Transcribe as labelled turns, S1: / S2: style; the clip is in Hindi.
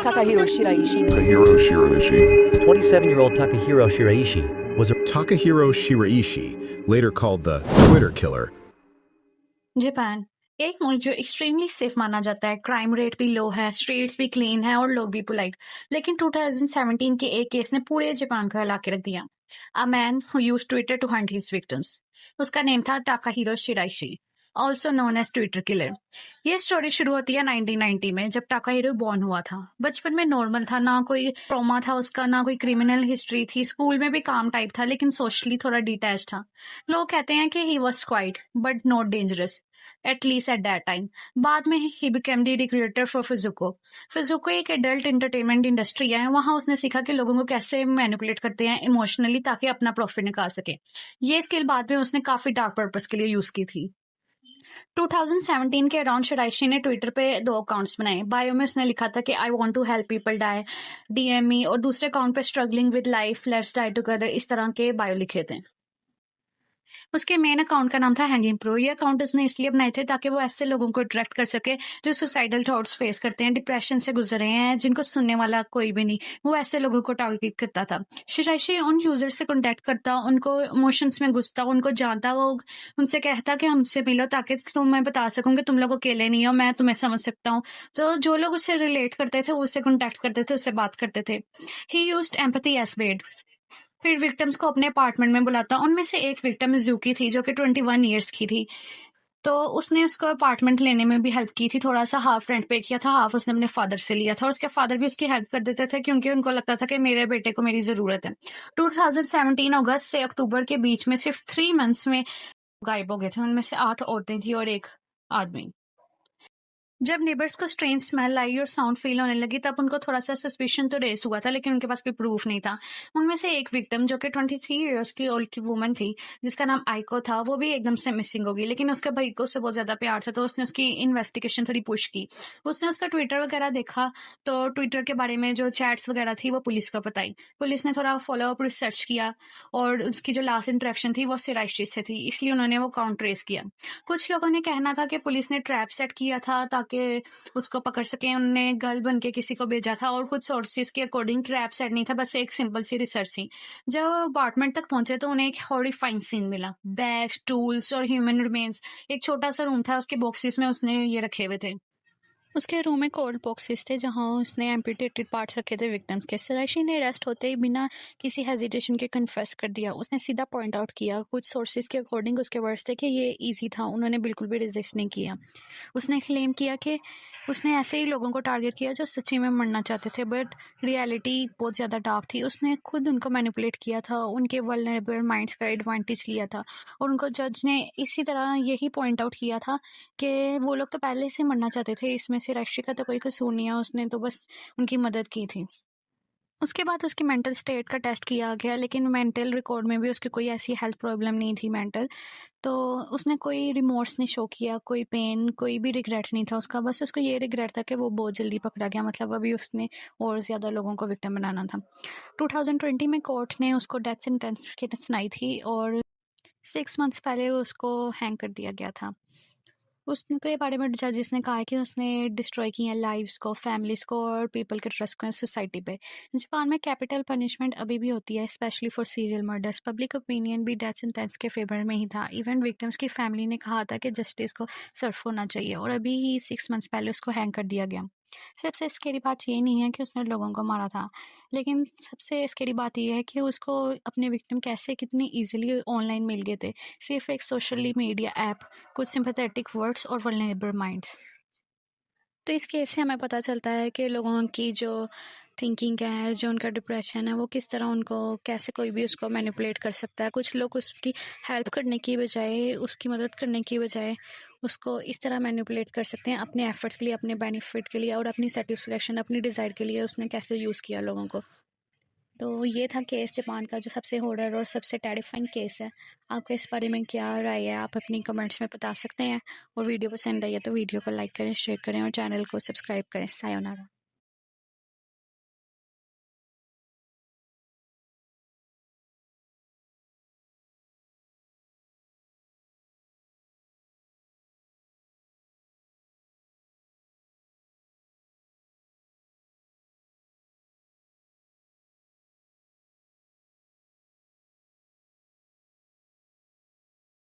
S1: Takahiro Shiraishi.
S2: Takahiro Shiraishi.
S3: 27-year-old Takahiro Shiraishi was
S4: Takahiro Shiraishi, later called the Twitter killer.
S5: Japan एक मुल्क जो एक्सट्रीमली सेफ माना जाता है, क्राइम रेट भी लो है, स्ट्रीट्स भी क्लीन है और लोग भी पोलाइट। लेकिन 2017 के एक केस ने पूरे जापान को हिला के रख दिया। A man who used Twitter to hunt his victims. उसका नेम था Takahiro Shiraishi, also known as Twitter killer. ये स्टोरी शुरू होती है 1990 में, जब टाकाहिरो बॉर्न हुआ था। बचपन में नॉर्मल था, ना कोई ट्रॉमा था उसका, ना कोई क्रिमिनल हिस्ट्री थी। स्कूल में भी काम टाइप था, लेकिन सोशली थोड़ा डिटैच था। लोग कहते हैं कि he was quite but not dangerous, at least at that time. बाद में he became the recruiter for Fuzoku. Fuzoku एक एडल्ट एंटरटेनमेंट इंडस्ट्री है। वहां उसने सीखा कि लोगों को कैसे मैनिपुलेट करते हैं इमोशनली, ताकि अपना प्रॉफिट निकाल सके। ये स्किल बाद में उसने काफी डार्क पर्पस के लिए यूज की थी। 2017 के अराउंड शिराइशी ने ट्विटर पे 2 अकाउंट्स बनाए। बायो में उसने लिखा था कि I want to help people die, DM me, और दूसरे अकाउंट पे struggling with life, let's die together, इस तरह के बायो लिखे थे। उसके मेन अकाउंट का नाम था हैंगिंग प्रो। ये अकाउंट उसने इसलिए बनाए थे ताकि वो ऐसे लोगों को अट्रैक्ट कर सके जो सुसाइडल थॉट्स फेस करते हैं, डिप्रेशन से गुजर रहे हैं, जिनको सुनने वाला कोई भी नहीं। वो ऐसे लोगों को टारगेट करता था। शिराइशी उन यूजर से कॉन्टेक्ट करता, उनको इमोशंस में घुसता, उनको जानता, वो उनसे कहता कि हमसे मिलो ताकि मैं बता सकूं कि तुम लोग अकेले नहीं हो, मैं तुम्हें समझ सकता हूँ। तो जो लोग उससे रिलेट करते थे वो उससे कॉन्टेक्ट करते थे, उससे बात करते थे। ही यूज्ड एम्पैथी एज बेट। फिर विक्टिम्स को अपने अपार्टमेंट में बुलाता। उनमें से एक विक्टिम यूकी थी जो कि 21 ईयर्स की थी। तो उसने उसको अपार्टमेंट लेने में भी हेल्प की थी। थोड़ा सा हाफ रेंट पे किया था, हाफ उसने अपने फादर से लिया था, और उसके फादर भी उसकी हेल्प कर देते थे क्योंकि उनको लगता था कि मेरे बेटे को मेरी जरूरत है। 2017 अगस्त से अक्टूबर के बीच में सिर्फ 3 मंथ्स में गायब हो गए थे। उनमें से 8 औरतें थी और 1 आदमी। जब नेबर्स को स्ट्रेंज स्मेल आई और साउंड फील होने लगी, तब उनको थोड़ा सा सस्पिशन तो रेस हुआ था, लेकिन उनके पास कोई प्रूफ नहीं था। उनमें से एक विक्टिम जो कि 23 इयर्स की ओल्ड की वुमन थी, जिसका नाम आइको था, वो भी एकदम से मिसिंग हो गई। लेकिन उसके भाई को उससे बहुत ज्यादा प्यार था, तो उसने उसकी इन्वेस्टिगेशन थोड़ी पुश की। उसने उसका ट्विटर वगैरह देखा, तो ट्विटर के बारे में जो चैट्स वगैरह थी वो पुलिस को बताई। पुलिस ने थोड़ा फॉलो अप रिसर्च किया, और उसकी जो लास्ट इंटरेक्शन थी वो शिराइशी से थी, इसलिए उन्होंने वो काउंट ट्रेस किया। कुछ लोगों ने कहना था कि पुलिस ने ट्रैप सेट किया था ताकि उसको पकड़ सके, उन्होंने गर्ल बन के किसी को भेजा था, और कुछ सोर्सेज के अकॉर्डिंग ट्रैप सेट नहीं था, बस एक सिंपल सी रिसर्च थी। जब अपार्टमेंट तक पहुंचे तो उन्हें एक हॉरिफाइंग सीन मिला। बैग्स, टूल्स और ह्यूमन रिमेन्स। एक छोटा सा रूम था, उसके बॉक्सेस में उसने ये रखे हुए थे। उसके रूम में कोल्ड बॉक्सेस थे जहां उसने एम्पुटेटेड पार्ट्स रखे थे विक्टिम्स के। शिराइशी ने अरेस्ट होते ही बिना किसी हेजिटेशन के कन्फेस कर दिया। उसने सीधा पॉइंट आउट किया। कुछ सोर्सेज के अकॉर्डिंग उसके वर्ड्स थे कि ये इजी था, उन्होंने बिल्कुल भी रिजेक्ट नहीं किया। उसने क्लेम किया कि उसने ऐसे ही लोगों को टारगेट किया जो सच्ची में मरना चाहते थे, बट रियलिटी बहुत ज़्यादा डार्क थी। उसने खुद उनको मैनिपुलेट किया था, उनके वल्नरेबल माइंड्स का एडवांटेज लिया था, और उनको जज ने इसी तरह यही पॉइंट आउट किया था कि वो लोग तो पहले से मरना चाहते थे, इसमें से रक्षी का तो कोई कसूर नहीं है, उसने तो बस उनकी मदद की थी। उसके बाद उसकी मेंटल स्टेट का टेस्ट किया गया, लेकिन मेंटल रिकॉर्ड में भी उसकी कोई ऐसी हेल्थ प्रॉब्लम नहीं थी मेंटल। तो उसने कोई रिमोर्स नहीं शो किया, कोई पेन, कोई भी रिग्रेट नहीं था उसका। बस उसको ये रिग्रेट था कि वो बहुत जल्दी पकड़ा गया, मतलब अभी उसने और ज़्यादा लोगों को विक्टिम बनाना था। 2020 में कोर्ट ने उसको डेथ सेंटेंस सुनाई थी, और 6 मंथ्स पहले उसको हैंग कर दिया गया था। उसके बारे में जजेस ने कहा है कि उसने डिस्ट्रॉय किए हैं लाइव्स को, फैमिलीज को, और पीपल के ट्रस्ट को सोसाइटी पे। जापान में कैपिटल पनिशमेंट अभी भी होती है, specially for serial murders. Public opinion भी डेथ सेंटेंस के फेवर में ही था। इवन विक्टिम्स की फैमिली ने कहा था कि जस्टिस को सर्व होना चाहिए, और अभी ही 6 मंथ्स पहले उसको हैंग कर दिया गया। सबसे स्केरी बात ये नहीं है कि उसने लोगों को मारा था, लेकिन सबसे स्केरी बात ये है कि उसको अपने विक्टिम कैसे कितनी इजीली ऑनलाइन मिल गए थे, सिर्फ एक सोशल मीडिया ऐप, कुछ सिंपैथेटिक वर्ड्स और वल्नरेबल माइंड्स। तो इस केस से हमें पता चलता है कि लोगों की जो थिंकिंग है, जो उनका डिप्रेशन है, वो किस तरह उनको कैसे कोई भी उसको मैनिपुलेट कर सकता है। कुछ लोग उसकी हेल्प करने की बजाय, उसकी मदद करने की बजाय उसको इस तरह मैनिपुलेट कर सकते हैं अपने एफर्ट्स के लिए, अपने बेनिफिट के लिए, और अपनी सेटिस्फेक्शन, अपनी डिज़ायर के लिए उसने कैसे यूज़ किया लोगों को। तो ये था केस जापान का, जो सबसे हॉरर और सबसे टेरिफाइंग केस है। आपका इस बारे में क्या राय है, आप अपनी कमेंट्स में बता सकते हैं। और वीडियो पसंद आई है तो वीडियो को लाइक करें, शेयर करें और चैनल को सब्सक्राइब करें। सायोनारा।